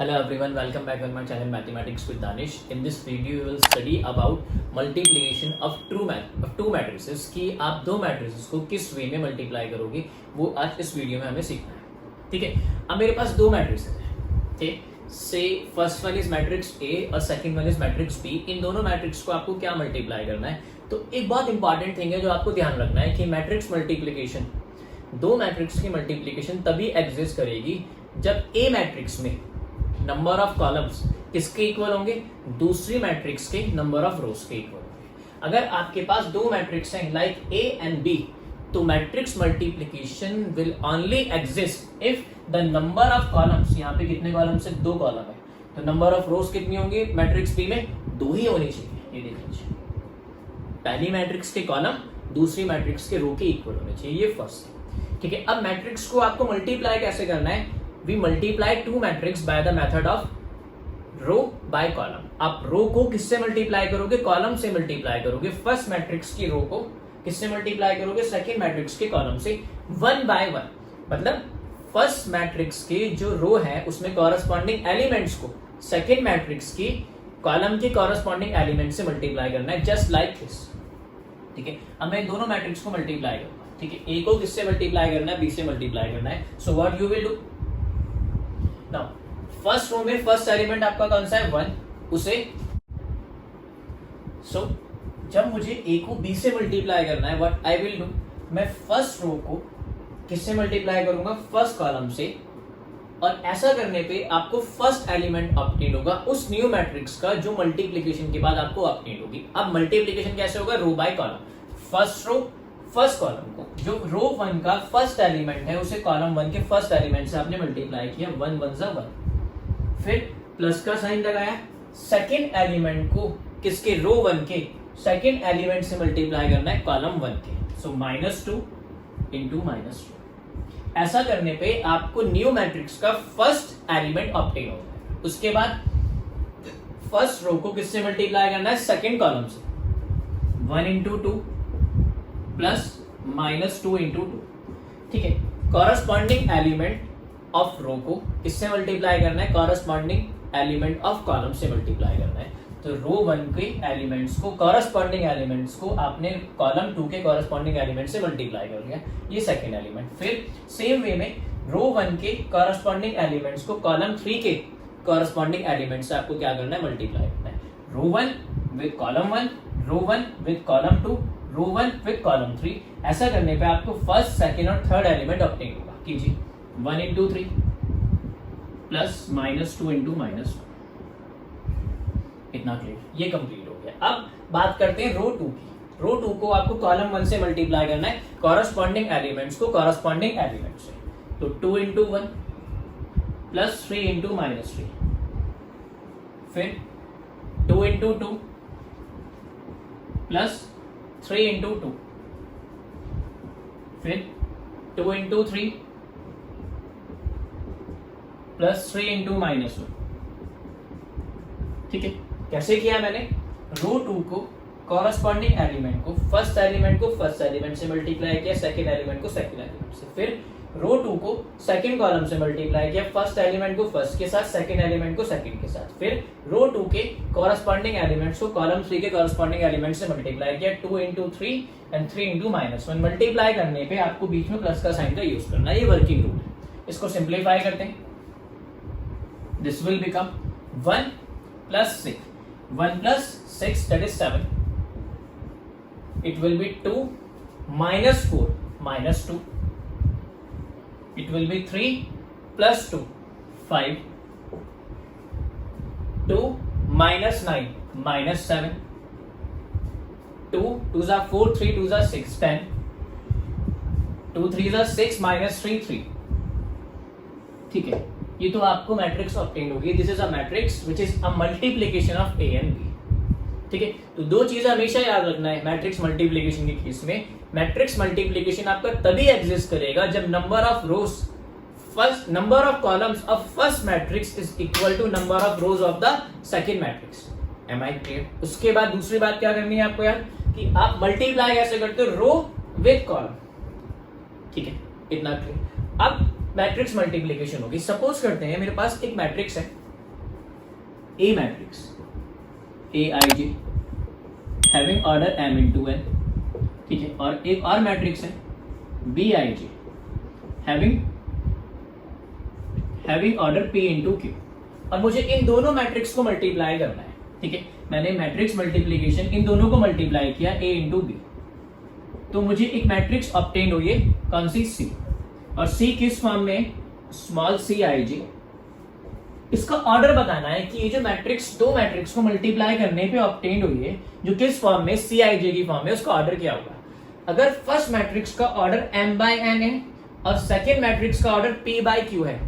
Hello everyone, welcome back on my channel Mathematics with Danish. In this video you will study about multiplication of two matrices कि आप दो matrices को किस वे में multiply करोगे, वो आज इस वीडियो में हमें सीखना है. ठीक है, अब मेरे पास दो matrices हैं. ठीक, से first one is matrix A और second one is matrix B. इन दोनों मैट्रिक्स को आपको क्या मल्टीप्लाई करना है? तो एक बहुत इंपॉर्टेंट थिंग है जो आपको ध्यान रखना है कि मैट्रिक्स मल्टीप्लिकेशन, दो मैट्रिक्स की मल्टीप्लिकेशन तभी एग्जिस्ट करेगी जब ए मैट्रिक्स में नंबर ऑफ कॉलम्स किसके इक्वल होंगे? दूसरी मैट्रिक्स के नंबर ऑफ रोज के इक्वल होंगे. अगर आपके पास दो मैट्रिक्स हैं लाइक ए एंड बी, तो matrix multiplication will only exist if the number of columns, यहाँ पे कितने कॉलम्स है? दो कॉलम है, तो नंबर ऑफ रोज कितनी होंगी मैट्रिक्स बी में? दो ही होनी चाहिए. ये देख लीजिए, पहली मैट्रिक्स के कॉलम दूसरी मैट्रिक्स के रो के इक्वल होने चाहिए. ये फर्स्ट. ठीक है, अब मैट्रिक्स को आपको मल्टीप्लाई कैसे करना है? We multiply two matrix by the method of row by column. आप रो को किससे मल्टीप्लाई करोगे? कॉलम से मल्टीप्लाई करोगे. फर्स्ट मैट्रिक्स की रो को किससे मल्टीप्लाई करोगे? सेकेंड मैट्रिक्स के कॉलम से. वन बाय वन, मतलब फर्स्ट मैट्रिक्स की जो रो है उसमें कॉरस्पॉन्डिंग एलिमेंट्स को सेकेंड मैट्रिक्स की कॉलम के कॉरस्पॉन्डिंग एलिमेंट से मल्टीप्लाई करना है, जस्ट लाइक दिस. ठीक है, अब मैं दोनों मैट्रिक्स को मल्टीप्लाई करूंगा. ठीक है, ए को किससे मल्टीप्लाई करना है? बी से मल्टीप्लाई करना है. So what you will do now, first row में फर्स्ट एलिमेंट आपका कौन सा है? वन. उसे जब मुझे ए को बी से मल्टीप्लाई करना है, व्हाट आई विल डू, मैं फर्स्ट रो को किससे मल्टीप्लाई करूंगा? फर्स्ट कॉलम से. और ऐसा करने पे आपको फर्स्ट एलिमेंट ऑब्टेन होगा उस न्यू मैट्रिक्स का जो मल्टीप्लिकेशन के बाद आपको ऑब्टेन होगी. अब मल्टीप्लिकेशन कैसे होगा? Row by column. First row first column को, जो रो वन का फर्स्ट एलिमेंट है उसे कॉलम वन के फर्स्ट एलिमेंट से आपने मल्टीप्लाई किया. वन वन जा वन, फिर प्लस का साइन लगाया. सेकेंड एलिमेंट को किसके? रो वन के सेकेंड एलिमेंट से मल्टीप्लाई करना है कॉलम वन के. So -2 into -2. ऐसा करने पे आपको न्यू मैट्रिक्स का फर्स्ट एलिमेंट ऑब्टेन होगा. उसके बाद फर्स्ट रो को किससे मल्टीप्लाई करना है? सेकेंड कॉलम से. 1 इंटू 2 प्लस -2 इंटू 2. ठीक है, कॉरस्पॉन्डिंग एलिमेंट ऑफ रो को किससे मल्टीप्लाई करना है? कॉरस्पॉन्डिंग एलिमेंट ऑफ कॉलम से मल्टीप्लाई करना है. तो रो वन के एलिमेंट्स को, कॉरस्पॉन्डिंग एलिमेंट्स को आपने कॉलम टू के कॉरस्पॉन्डिंग एलिमेंट से मल्टीप्लाई कर दिया. ये सेकेंड एलिमेंट. फिर सेम वे में रो वन के कॉरस्पॉन्डिंग एलिमेंट्स को कॉलम थ्री के कॉरस्पॉन्डिंग एलिमेंट से आपको क्या करना है? मल्टीप्लाई करना है. Row one with column one, row one with column two, row one with column three. ऐसा करने पे आपको फर्स्ट सेकेंड और थर्ड एलिमेंट ऑब्टेन होगा. कीजिए 1 इंटू 3 प्लस -2 इंटू -2. इतना क्लियर? ये कंप्लीट हो गया. अब बात करते हैं रो टू की. रो टू को आपको कॉलम वन से मल्टीप्लाई करना है कॉरस्पॉन्डिंग एलिमेंट्स को कॉरस्पॉन्डिंग एलिमेंट से. तो 2 इंटू 1 प्लस 3 इंटू -3, फिर 2 इंटू 2 प्लस 3 इंटू 2, फिर 2 इंटू 3 प्लस 3 इंटू -1. ठीक है, कैसे किया मैंने? रो टू को कॉरस्पॉन्डिंग एलिमेंट को फर्स्ट एलिमेंट को फर्स्ट एलिमेंट से मल्टीप्लाई किया, सेकेंड एलिमेंट को सेकेंड एलिमेंट से. फिर रो टू को सेकेंड कॉलम से मल्टीप्लाई किया, फर्स्ट एलिमेंट को फर्स्ट के साथ, सेकेंड एलिमेंट को सेकेंड के साथ. फिर रो टू के कॉरस्पॉन्डिंग एलिमेंट्स को कॉलम थ्री के कॉरस्पॉन्डिंग एलिमेंट से मल्टीप्लाई किया. 2 इंटू 3 एंड 3 इंटू -1. मल्टीप्लाई करने पे आपको बीच में प्लस का साइन का यूज करना है. ये वर्किंग रूल है. इसको सिंप्लीफाई करते हैं. This will become 1 plus 6. 1 plus 6, that is 7. It will be 2 minus 4 minus 2. It will be 3 plus 2, 5. 2 minus 9 minus 7. 2 2s are 4, 3 2s are 6, 10. 2 3s are 6 minus 3, 3. ठीक है, ये तो आपको मैट्रिक्स ऑब्टेन होगी. This is a matrix which is a multiplication of A and B. ठीक है, तो दो चीजें हमेशा याद रखना है मैट्रिक्स मल्टीप्लिकेशन के केस में. मैट्रिक्स मल्टीप्लिकेशन आपका तभी एग्जिस्ट करेगा जब number of rows, first number of columns of first matrix is equal to number of rows of the second matrix. Am I clear? उसके बाद दूसरी बात क्या करनी है आपको यार, कि आप मल्टीप्लाई कैसे करते हो? रो विद कॉलम. ठीक है, इतना क्लियर. अब मैट्रिक्स मल्टीप्लिकेशन होगी. सपोज करते हैं मेरे पास एक मैट्रिक्स है a matrix AIJ having order M into N, ठीक है, और एक और मैट्रिक्स है BIJ having order P into Q, और मुझे इन दोनों मैट्रिक्स को मल्टीप्लाई करना है, ठीक है। मैंने मैट्रिक्स मल्टीप्लीकेशन इन दोनों को मल्टीप्लाई किया A into B, तो मुझे एक मैट्रिक्स ऑब्टेन हुई है, कौन सी? C, और C किस फॉर्म में? Small CIJ। इसका ऑर्डर बताना है कि ये जो मैट्रिक्स, दो मैट्रिक्स को मल्टीप्लाई करने पे ऑब्टेन हुई है जो किस फॉर्म में? CIJ की फॉर्म में, उसका ऑर्डर क्या होगा? अगर फर्स्ट मैट्रिक्स का ऑर्डर M/N है और सेकेंड मैट्रिक्स का ऑर्डर P/Q है,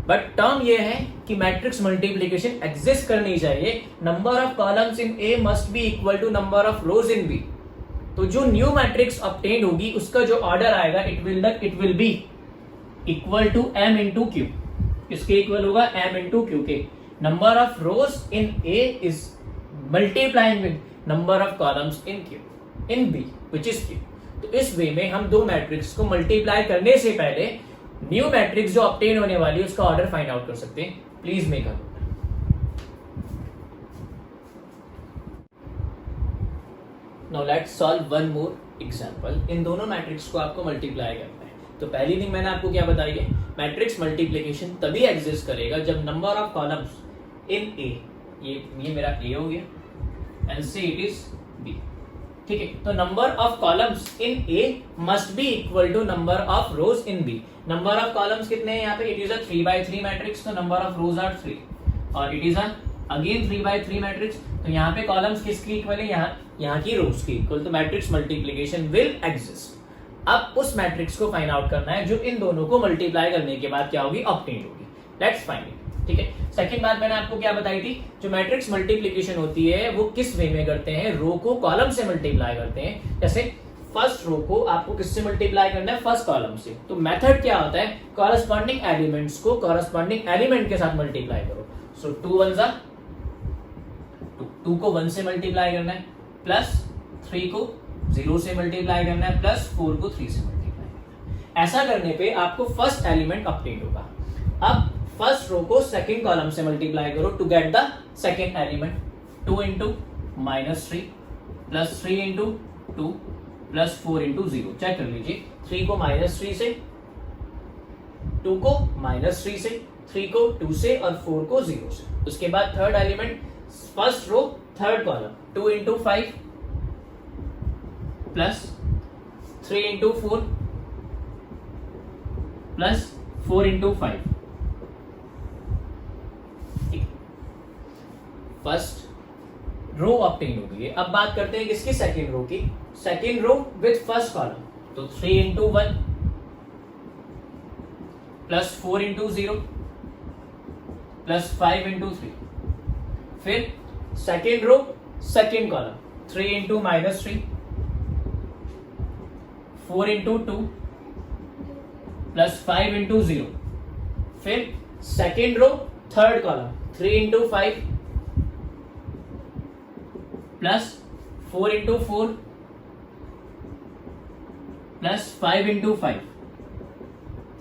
बट टर्म ये है कि मैट्रिक्स मल्टीप्लीकेशन एग्जिस्ट करनी चाहिए, number of columns in A must be equal to number of rows in B। तो जो न्यू मैट्रिक्स ऑब्टेन होगी उसका जो ऑर्डर आएगा it will be equal to M into Q। इसके इक्वल होगा M into Q के number of rows in A is multiplying with number of columns in B which is Q। तो इस वे में हम दो मैट्रिक्स को मल्टीप्लाई करने से पहले न्यू मैट्रिक्स जो ऑब्टेन होने वाली है उसका ऑर्डर फाइंड आउट कर सकते हैं। Please make a note. Now let's solve one more example. इन दोनों मैट्रिक्स को आपको मल्टीप्लाई करना है। तो पहली थिंग मैंने आपको क्या बताई है, मैट्रिक्स मल्टीप्लिकेशन तभी एग्जिस्ट करेगा जब नंबर ऑफ कॉलम्स इन ए, ये मेरा ए हो गया एंड से इट इज बी, ठीक है। तो number of columns in A must be equal to number of rows in B. Number of columns कितने हैं यहाँ पे? इट इज अ 3/3 मैट्रिक्स, तो नंबर ऑफ रोज आर 3 और इट इज अगेन 3/3 मैट्रिक्स। तो यहाँ पे कॉलम्स किसकी इक्वल है? यहाँ की रोज की इक्वल। तो मैट्रिक्स मल्टीप्लिकेशन विल एग्जिस्ट। अब उस मैट्रिक्स को फाइंड आउट करना है जो इन दोनों को मल्टीप्लाई करने के बाद क्या होगी? ऑब्टेन होगी। लेट्स फाइंड इट, ठीक है। सेकंड बात मैंने आपको क्या बताई थी, जो मैट्रिक्स मल्टीप्लिकेशन होती है वो किस वे में करते हैं? रो को कॉलम से मल्टीप्लाई करते हैं। जैसे फर्स्ट रो को आपको किससे मल्टीप्लाई करना है? फर्स्ट कॉलम से। तो मेथड क्या होता है? कॉरस्पॉन्डिंग एलिमेंट्स को कॉरस्पॉन्डिंग एलिमेंट के साथ मल्टीप्लाई करो। सो 2 1 जा 2 को 1 से मल्टीप्लाई करना है, प्लस 3 को 0 से मल्टीप्लाई करना है, प्लस 4 को 3 से मल्टीप्लाई करना है। ऐसा करने पे आपको फर्स्ट एलिमेंट ऑब्टेन होगा। अब फर्स्ट रो को सेकंड कॉलम से मल्टीप्लाई करो to get the second element. 2 into -3 plus 3 into 2 plus 4 into 0। Check कर लीजिए, 3 को -3 से, 2 को -3 से, 3 को 2 से और 4 को 0 से। उसके बाद third element, first row third column, 2 into 5 plus 3 into 4 plus 4 into 5। First row obtain हो गई है। अब बात करते हैं किसकी? सेकेंड रो की। Second row with first column, तो 3 into 1 plus 4 into 0 plus 5 into 3। फिर second row second column, 3 into -3 4 into 2 plus 5 into 0। फिर second row third column, 3 into 5 plus 4 into 4 plus 5 into 5,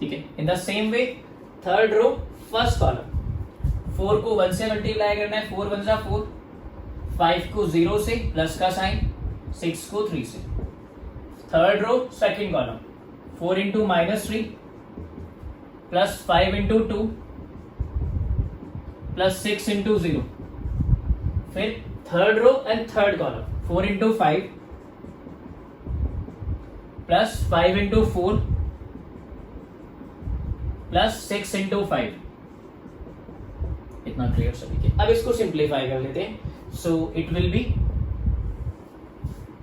ठीक है। In the same way third row first column, 4 को 1 से multiply करना है, 4 1 जा 4, 5 को 0 से प्लस का साइन, 6 को 3 से। Third row second column, 4 into -3 plus 5 into 2 plus 6 into 0। फिर third row and third column, 4 into 5 plus 5 into 4 plus 6 into 5। इतना क्लियर सभी के। अब इसको सिंप्लीफाई कर लेते हैं। सो इट विल बी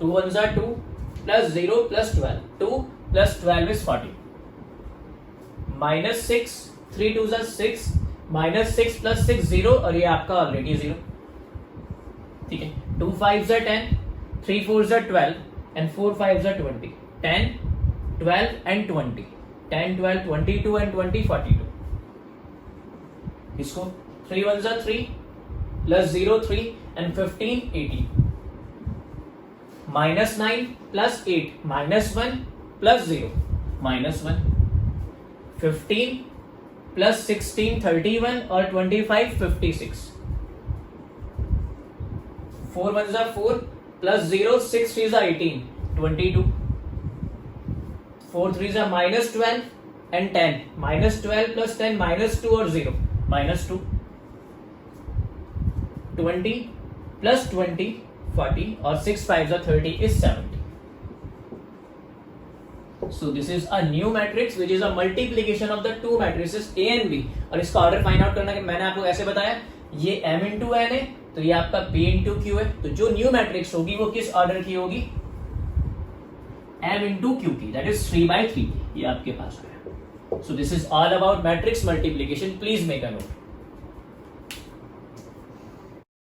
2 1 जा 2 प्लस 0 प्लस 12, 2 प्लस 12 is 40, -6 3 2 जा 6, -6 प्लस 6 0 और ये आपका ऑलरेडी 0, ठीक है। 2 5 जा 10, 3 4 जा 12 एंड 4 5 जा 20, 10 12 एंड 20, 10 12 22 एंड 20 42। इसको 3 1 जा 3 plus 0 3 and 15 18, -9 plus 8 -1 plus 0 -1, 15 plus 16 31 और 25 56, 4 1 जा 4 प्लस 0 6 3 जा 18 22 4 3 जा -12 and 10 -12 plus 10 -2 और 0 -2 20 plus 20 40 और 6 5 जा 30 is 70. So this is a new matrix which is a multiplication of the two matrices A and B. और इसका ऑर्डर फाइंड आउट करना है, मैंने आपको ऐसे बताया, ये M into N है तो ये आपका P into Q है, तो जो न्यू मैट्रिक्स होगी वो किस ऑर्डर की होगी? M into Q की, that is 3/3 की, ये आपके पास है. So this is all about matrix multiplication. Please make a note.